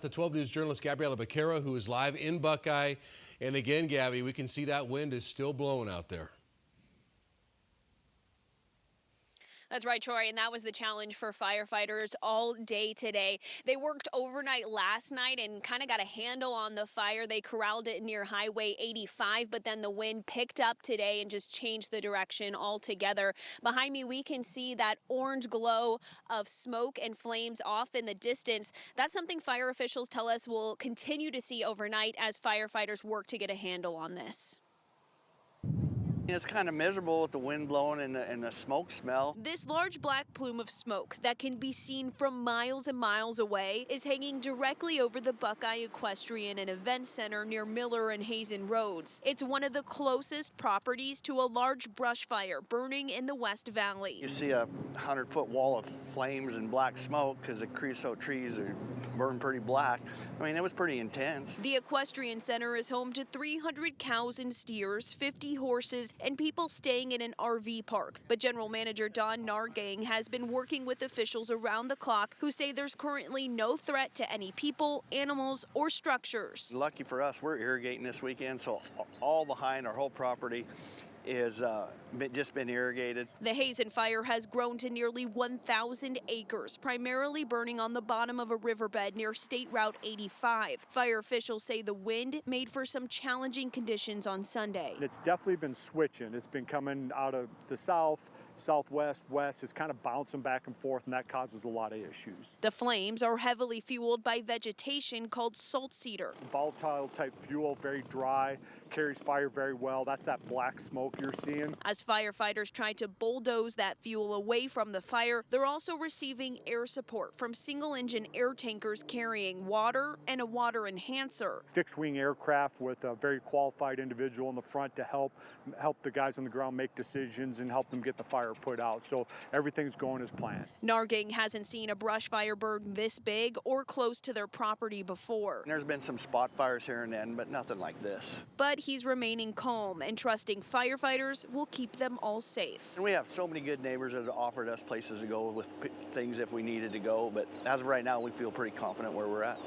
The 12 News journalist Gabriella Becerra, who is live in Buckeye. And again, Gabby, we can see that wind is still blowing out there. That's right, Troy, and that was the challenge for firefighters all day today. They worked overnight last night and kind of got a handle on the fire. They corralled it near Highway 85, but then the wind picked up today and just changed the direction altogether. Behind me, we can see that orange glow of smoke and flames off in the distance. That's something fire officials tell us we'll continue to see overnight as firefighters work to get a handle on this. It's kind of miserable with the wind blowing and the smoke smell. This large black plume of smoke that can be seen from miles and miles away is hanging directly over the Buckeye Equestrian and Event Center near Miller and Hazen Roads. It's one of the closest properties to a large brush fire burning in the West Valley. You see a 100-foot wall of flames and black smoke because the creosote trees are burned pretty black. I mean, it was pretty intense. The Equestrian Center is home to 300 cows and steers, 50 horses, and people staying in an RV park. But General Manager Don Nargang has been working with officials around the clock who say there's currently no threat to any people, animals, or structures. Lucky for us, we're irrigating this weekend, so all behind our whole property is just been irrigated. The Hazen Fire has grown to nearly 1,000 acres, primarily burning on the bottom of a riverbed near State Route 85. Fire officials say the wind made for some challenging conditions on Sunday. It's definitely been switching. It's been coming out of the south, southwest, west. It's kind of bouncing back and forth, and that causes a lot of issues. The flames are heavily fueled by vegetation called salt cedar. Volatile type fuel, very dry, carries fire very well. That's that black smoke you're seeing. As firefighters try to bulldoze that fuel away from the fire, they're also receiving air support from single-engine air tankers carrying water and a water enhancer. Fixed-wing aircraft with a very qualified individual in the front to help the guys on the ground make decisions and help them get the fire put out. So everything's going as planned. Nargang hasn't seen a brush fire burn this big or close to their property before. There's been some spot fires here and then, but nothing like this. But he's remaining calm and trusting firefighters will keep them all safe. And we have so many good neighbors that have offered us places to go with things if we needed to go, but as of right now, we feel pretty confident where we're at.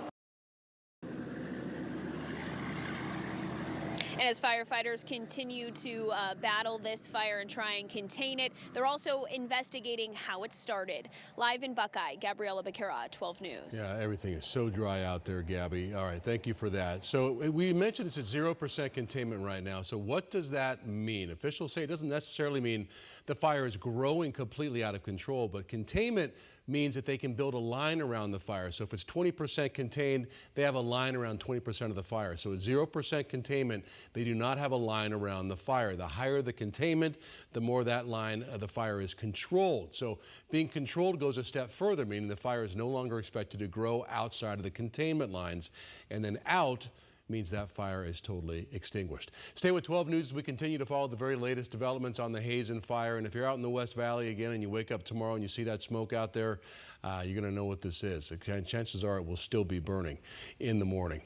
And as firefighters continue to battle this fire and try and contain it, they're also investigating how it started. Live in Buckeye, Gabriella Becerra, 12 News. Yeah, everything is so dry out there, Gabby. All right, thank you for that. So we mentioned it's at 0% containment right now. So what does that mean? Officials say it doesn't necessarily mean the fire is growing completely out of control, but containment means that they can build a line around the fire. So if it's 20% contained, they have a line around 20% of the fire. So at 0% containment, they do not have a line around the fire. The higher the containment, the more that line of the fire is controlled. So being controlled goes a step further, meaning the fire is no longer expected to grow outside of the containment lines. And then out means that fire is totally extinguished. Stay with 12 News as we continue to follow the very latest developments on the Hazen Fire. And if you're out in the West Valley again and you wake up tomorrow and you see that smoke out there, you're going to know what this is. Chances are it will still be burning in the morning.